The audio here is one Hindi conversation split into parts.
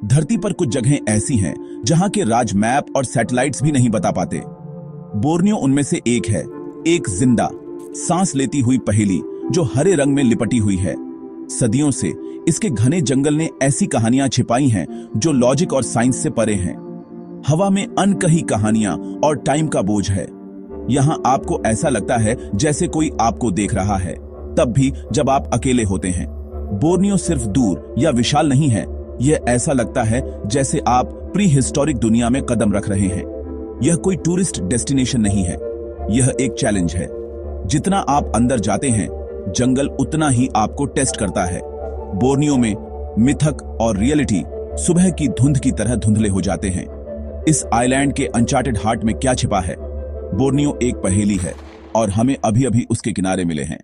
धरती पर कुछ जगहें ऐसी हैं जहां के राज मैप और सैटेलाइट्स भी नहीं बता पाते। बोर्नियो उनमें से एक है, एक जिंदा सांस लेती हुई पहेली जो हरे रंग में लिपटी हुई है। सदियों से इसके घने जंगल ने ऐसी कहानियां छिपाई हैं जो लॉजिक और साइंस से परे हैं। हवा में अनकही कहानियां और टाइम का बोझ है। यहां आपको ऐसा लगता है जैसे कोई आपको देख रहा है, तब भी जब आप अकेले होते हैं। बोर्नियो सिर्फ दूर या विशाल नहीं है, यह ऐसा लगता है जैसे आप प्री हिस्टोरिक दुनिया में कदम रख रहे हैं। यह कोई टूरिस्ट डेस्टिनेशन नहीं है, यह एक चैलेंज है। जितना आप अंदर जाते हैं, जंगल उतना ही आपको टेस्ट करता है। बोर्नियो में मिथक और रियलिटी सुबह की धुंध की तरह धुंधले हो जाते हैं। इस आइलैंड के अनचार्टेड हार्ट में क्या छिपा है? बोर्नियो एक पहेली है और हमें अभी अभी उसके किनारे मिले हैं।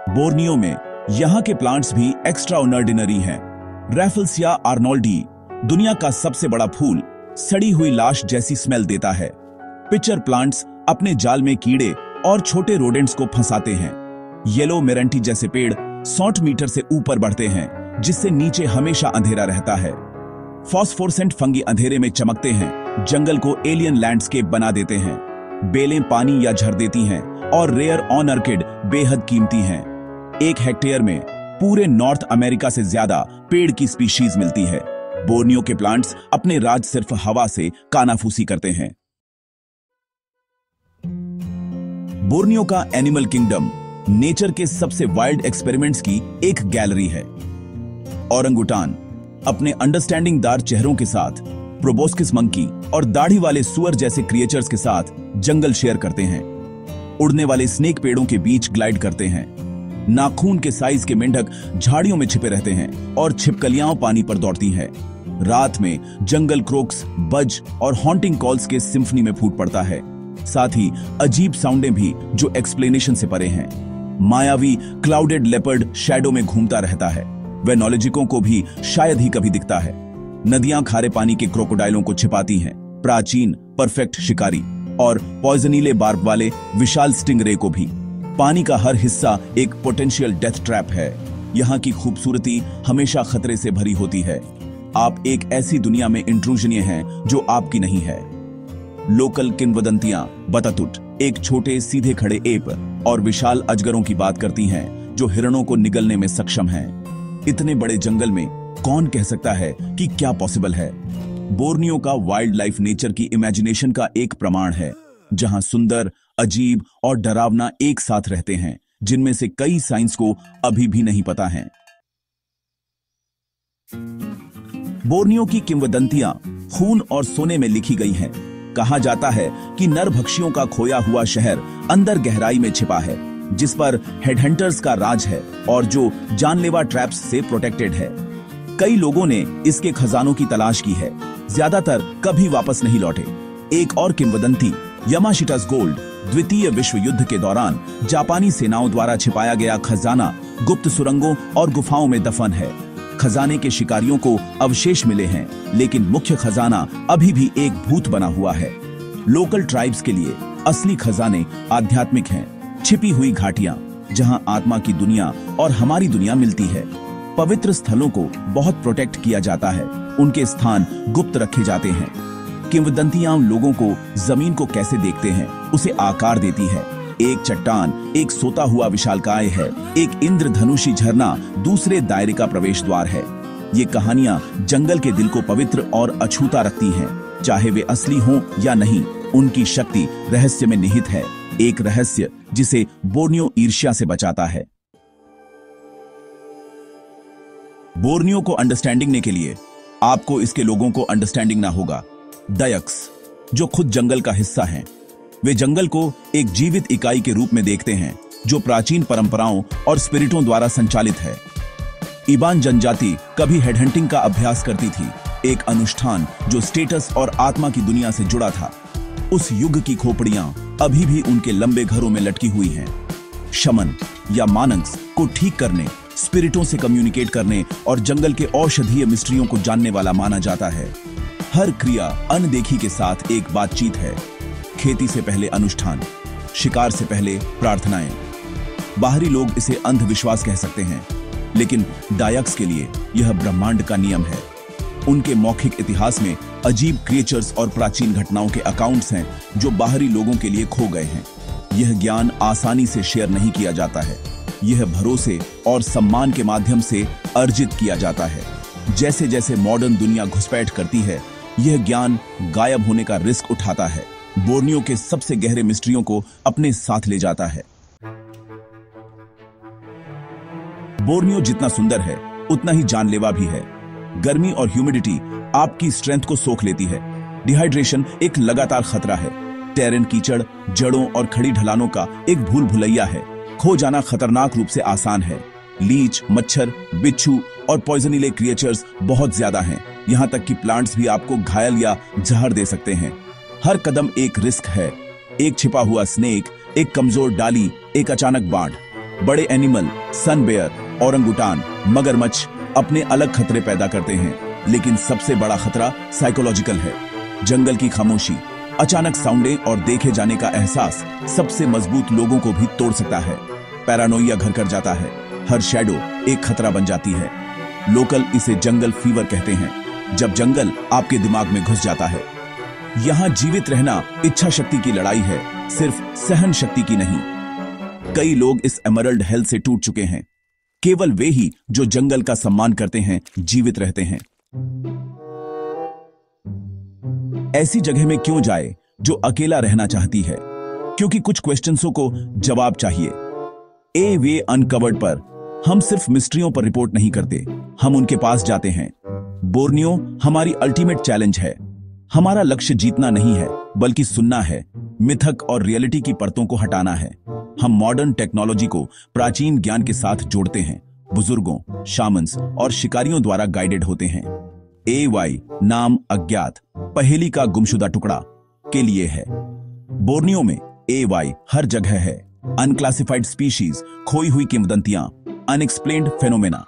बोर्नियो में यहां के प्लांट्स भी एक्स्ट्राऑर्डिनरी हैं। रैफल्सिया आर्नोल्डी, दुनिया का सबसे बड़ा फूल, सड़ी हुई लाश जैसी स्मेल देता है। पिचर प्लांट्स अपने जाल में कीड़े और छोटे रोडेंट्स को फंसाते हैं। येलो मेरेंटी जैसे पेड़ 100 मीटर से ऊपर बढ़ते हैं, जिससे नीचे हमेशा अंधेरा रहता है। फॉस्फोरेसेंट फंगी अंधेरे में चमकते हैं, जंगल को एलियन लैंडस्केप बना देते हैं। बेलें पानी या झर देती हैं और रेयर ऑनर्किड बेहद कीमती हैं। 1 हेक्टेयर में पूरे नॉर्थ अमेरिका से ज्यादा पेड़ की स्पीशीज मिलती है। बोर्नियो के प्लांट्स अपने राज सिर्फ हवा से कानाफूसी करते हैं। बोर्नियो का एनिमल किंगडम नेचर के सबसे वाइल्ड एक्सपेरिमेंट्स की एक गैलरी है। ओरंगुटान अपने अंडरस्टैंडिंग दार चेहरों के साथ, प्रोबोस्किस मंकी और दाढ़ी वाले सुअर जैसे क्रिएचर्स के साथ जंगल शेयर करते हैं। उड़ने वाले स्नेक पेड़ों के बीच ग्लाइड करते हैं। नाखून के साइज के मेंढक झाड़ियों में छिपे रहते हैं और छिपकलियां पानी पर दौड़ती हैं। रात में जंगल क्रोक्स, बज और हॉन्टिंग कॉल्स के सिम्फनी में फूट पड़ता है। साथ ही अजीब साउंडें भी जो एक्सप्लेनेशन से परे हैं। मायावी क्लाउडेड लेपर्ड शैडो में घूमता रहता है। वह नॉलेजिकों को भी शायद ही कभी दिखता है। नदियां खारे पानी के क्रोकोडाइलों को छिपाती हैं, प्राचीन परफेक्ट शिकारी और पॉइजनीले बार्ब वाले विशाल स्टिंगरे को भी। पानी का हर हिस्सा एक पोटेंशियल डेथ ट्रैप है। यहाँ की खूबसूरती हमेशा खतरे से भरी होती है। आप एक ऐसी दुनिया में इंट्रूजनिये हैं जो आपकी नहीं है। लोकल किंवदंतियां बतातुट, एक छोटे सीधे खड़े एप और विशाल अजगरों की बात करती हैं जो हिरणों को निगलने में सक्षम हैं। इतने बड़े जंगल में कौन कह सकता है कि क्या पॉसिबल है? बोर्नियो का वाइल्ड लाइफ नेचर की इमेजिनेशन का एक प्रमाण है, जहां सुंदर, अजीब और डरावना एक साथ रहते हैं, जिनमें से कई साइंस को अभी भी नहीं पता है। बोर्नियो की किंवदंतियां खून और सोने में लिखी गई हैं। कहा जाता है कि नरभक्षियों का खोया हुआ शहर अंदर गहराई में छिपा है, जिस पर हेडहंटर्स का राज है और जो जानलेवा ट्रैप्स से प्रोटेक्टेड है। कई लोगों ने इसके खजानों की तलाश की है, ज्यादातर कभी वापस नहीं लौटे। एक और किंवदंती, यामाशिटास गोल्ड, द्वितीय विश्व युद्ध के दौरान जापानी सेनाओं द्वारा छिपाया गया खजाना गुप्त सुरंगों और गुफाओं में दफन है। खजाने के शिकारियों को अवशेष मिले हैं, लेकिन मुख्य खजाना अभी भी एक भूत बना हुआ है। लोकल ट्राइब्स के लिए असली खजाने आध्यात्मिक हैं, छिपी हुई घाटियां जहां आत्मा की दुनिया और हमारी दुनिया मिलती है। पवित्र स्थलों को बहुत प्रोटेक्ट किया जाता है, उनके स्थान गुप्त रखे जाते हैं। किंवदंतियां लोगों को जमीन को कैसे देखते हैं, उसे आकार देती है। एक चट्टान एक सोता हुआ विशालकाय है, एक इंद्रधनुषी झरना दूसरे दायरे का प्रवेश द्वार है। ये कहानियां जंगल के दिल को पवित्र और अछूता रखती हैं, चाहे वे असली हों या नहीं। उनकी शक्ति रहस्य में निहित है, एक रहस्य जिसे बोर्नियो ईर्ष्या से बचाता है। बोर्नियो को अंडरस्टैंडिंग के लिए आपको इसके लोगों को अंडरस्टैंडिंग ना होगा। दयक्स, जो खुद जंगल का हिस्सा हैं, वे जंगल को एक जीवित इकाई के रूप में देखते हैं जो प्राचीन परंपराओं और स्पिरिटों द्वारा संचालित है। इबान जनजाति कभी हेडहंटिंग का अभ्यास करती थी, एक अनुष्ठान जो स्टेटस और आत्मा की दुनिया से जुड़ा था। उस युग की खोपड़ियां अभी भी उनके लंबे घरों में लटकी हुई हैं। शमन या मानंग्स को ठीक करने, स्पिरिटों से कम्युनिकेट करने और जंगल के औषधीय मिस्ट्रियों को जानने वाला माना जाता है। हर क्रिया अनदेखी के साथ एक बातचीत है। खेती से पहले अनुष्ठान, शिकार से पहले प्रार्थनाएं। बाहरी लोग इसे अंधविश्वास कह सकते हैं, लेकिन डायक्स के लिए यह ब्रह्मांड का नियम है। उनके मौखिक इतिहास में अजीब क्रिएचर्स और प्राचीन घटनाओं के अकाउंट्स हैं जो बाहरी लोगों के लिए खो गए हैं। यह ज्ञान आसानी से शेयर नहीं किया जाता है, यह भरोसे और सम्मान के माध्यम से अर्जित किया जाता है। जैसे जैसे मॉडर्न दुनिया घुसपैठ करती है, यह ज्ञान गायब होने का रिस्क उठाता है, बोर्नियो के सबसे गहरे मिस्ट्रियों को अपने साथ ले जाता है। बोर्नियो जितना सुंदर है उतना ही जानलेवा भी है। गर्मी और ह्यूमिडिटी आपकी स्ट्रेंथ को सोख लेती है। डिहाइड्रेशन एक लगातार खतरा है। टेरेन कीचड़, जड़ों और खड़ी ढलानों का एक भूल भुलैया है। खो जाना खतरनाक रूप से आसान है। लीच, मच्छर, बिच्छू और पॉइजनीले क्रिएचर्स बहुत ज्यादा हैं। यहां तक कि प्लांट्स भी आपको घायल या जहर दे सकते हैं। हर कदम एक रिस्क है। एक छिपा हुआ स्नेक, एक कमजोर डाली, एक अचानक बाढ़। बड़े एनिमल, सन बेयर, ओरंगुटान, मगरमच्छ अपने अलग खतरे पैदा करते हैं, लेकिन सबसे बड़ा खतरा साइकोलॉजिकल है। जंगल की खामोशी, अचानक साउंडें और देखे जाने का एहसास सबसे मजबूत लोगों को भी तोड़ सकता है। पैरानोइया घर कर जाता है। हर शैडो एक खतरा बन जाती है। लोकल इसे जंगल फीवर कहते हैं, जब जंगल आपके दिमाग में घुस जाता है। यहां जीवित रहना इच्छा शक्ति की लड़ाई है, सिर्फ सहन शक्ति की नहीं। कई लोग इस एमरल्ड हेल से टूट चुके हैं। केवल वे ही जो जंगल का सम्मान करते हैं जीवित रहते हैं। ऐसी जगह में क्यों जाए जो अकेला रहना चाहती है? क्योंकि कुछ क्वेश्चंसों को जवाब चाहिए। ए वे अनकवर्ड पर हम सिर्फ मिस्ट्रियों पर रिपोर्ट नहीं करते, हम उनके पास जाते हैं। बोर्नियो हमारी अल्टीमेट चैलेंज है। हमारा लक्ष्य जीतना नहीं है, बल्कि सुनना है। मिथक और रियलिटी की परतों को हटाना है। हम मॉडर्न टेक्नोलॉजी को प्राचीन ज्ञान के साथ जोड़ते हैं। बुजुर्गों, शामन्स और शिकारियों द्वारा गाइडेड होते हैं। AY नाम अज्ञात, पहेली का गुमशुदा टुकड़ा के लिए है। बोर्नियो में AY हर जगह है। अनक्लासिफाइड स्पीशीज, खोई हुई किंवदंतियां, अनएक्सप्लेन्ड फेनोमेना।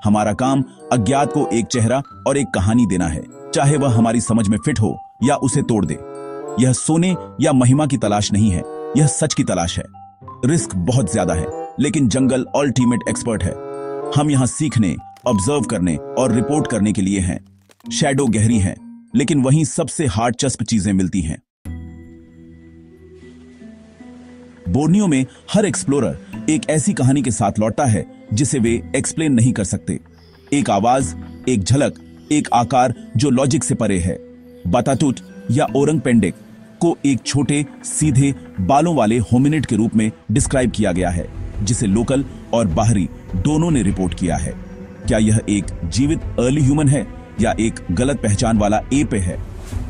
हमारा काम अज्ञात को एक चेहरा और एक कहानी देना है, चाहे वह हमारी समझ में फिट हो या उसे तोड़ दे। यह सोने या महिमा की तलाश नहीं है, यह सच की तलाश है। रिस्क बहुत ज्यादा है, लेकिन जंगल अल्टीमेट एक्सपर्ट है। हम यहां सीखने, ऑब्जर्व करने और रिपोर्ट करने के लिए हैं। शैडो गहरी है, लेकिन वहीं सबसे हार्ड चस्प चीजें मिलती हैं। बोर्नियो में हर एक्सप्लोरर एक ऐसी कहानी के साथ लौटता है जिसे वे एक्सप्लेन नहीं कर सकते। एक आवाज, एक झलक, एक आकार जो लॉजिक से परे है। बातातुट या ओरंगपेंडेक को एक छोटे, सीधे बालों वाले होमिनिड के रूप में डिस्क्राइब किया गया है, जिसे लोकल और बाहरी दोनों ने रिपोर्ट किया है। क्या यह एक जीवित अर्ली ह्यूमन है या एक गलत पहचान वाला एप है?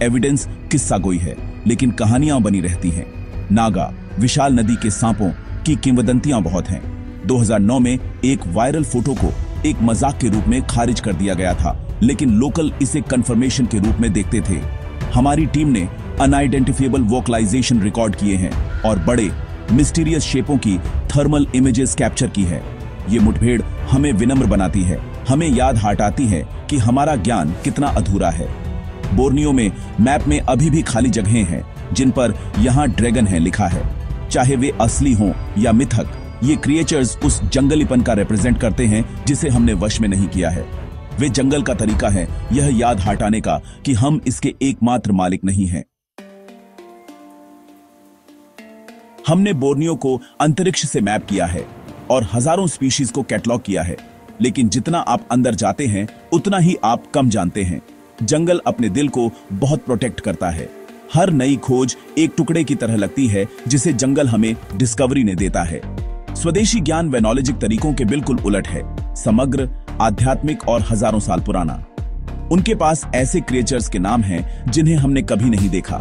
एविडेंस किस्सा गोई है, लेकिन कहानियां बनी रहती हैं। नागा, विशाल नदी के सांपों की किंवदंतियां बहुत हैं। 2009 में एक वायरल फोटो को एक मजाक के रूप में खारिज कर दिया गया था, लेकिन लोकल इसे कंफर्मेशन के रूप में देखते थे। हमारी टीम ने अनआइडेंटिफिएबल वोकलाइजेशन रिकॉर्ड किए हैं और बड़े मिस्टीरियस शेपों की थर्मल इमेजेस कैप्चर की है। ये मुठभेड़ हमें विनम्र बनाती है, हमें याद हटाती है कि हमारा ज्ञान कितना अधूरा है। बोर्नियो में मैप में अभी भी खाली जगहें हैं जिन पर यहाँ ड्रैगन है लिखा है। चाहे वे असली हों या मिथक, ये क्रिएचर्स उस जंगलीपन का रिप्रेजेंट करते हैं जिसे हमने वश में नहीं किया है। वे जंगल का तरीका है यह याद हटाने का कि हम इसके एकमात्र मालिक नहीं हैं। हमने बोर्नियो को अंतरिक्ष से मैप किया है और हजारों स्पीशीज को कैटलॉग किया है, लेकिन जितना आप अंदर जाते हैं उतना ही आप कम जानते हैं। जंगल अपने दिल को बहुत प्रोटेक्ट करता है। हर नई खोज एक टुकड़े की तरह लगती है जिसे जंगल हमें डिस्कवरी ने देता है। स्वदेशी ज्ञान वेनोलॉजिक तरीकों के बिल्कुल उलट है, समग्र, आध्यात्मिक और हजारों साल पुराना। उनके पास ऐसे क्रिएचर्स के नाम हैं जिन्हें हमने कभी नहीं देखा,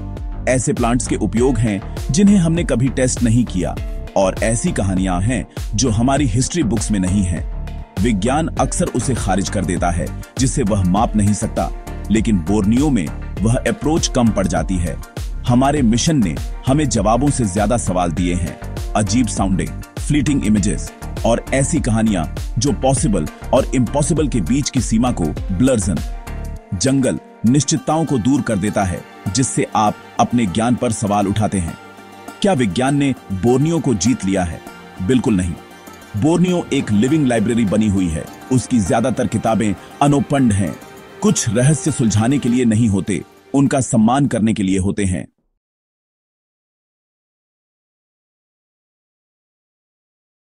ऐसे प्लांट्स के उपयोग हैं जिन्हें हमने कभी टेस्ट नहीं किया, और ऐसी कहानियां हैं जो हमारी हिस्ट्री बुक्स में नहीं हैं। विज्ञान अक्सर उसे खारिज कर देता है जिसे वह माप नहीं सकता, लेकिन बोर्नियो में वह अप्रोच कम पड़ जाती है। हमारे मिशन ने हमें जवाबों से ज्यादा सवाल दिए हैं। अजीब साउंडिंग, फ्लीटिंग इमेजेस और ऐसी कहानियां जो पॉसिबल और इम्पॉसिबल के बीच की सीमा को ब्लर्जन। जंगल निश्चितताओं को दूर कर देता है जिससे आप अपने ज्ञान पर सवाल उठाते हैं। क्या विज्ञान ने बोर्नियो को जीत लिया है? बिल्कुल नहीं। बोर्नियो एक लिविंग लाइब्रेरी बनी हुई है। उसकी ज्यादातर किताबें अनोपन्ड हैं। कुछ रहस्य सुलझाने के लिए नहीं होते, उनका सम्मान करने के लिए होते हैं।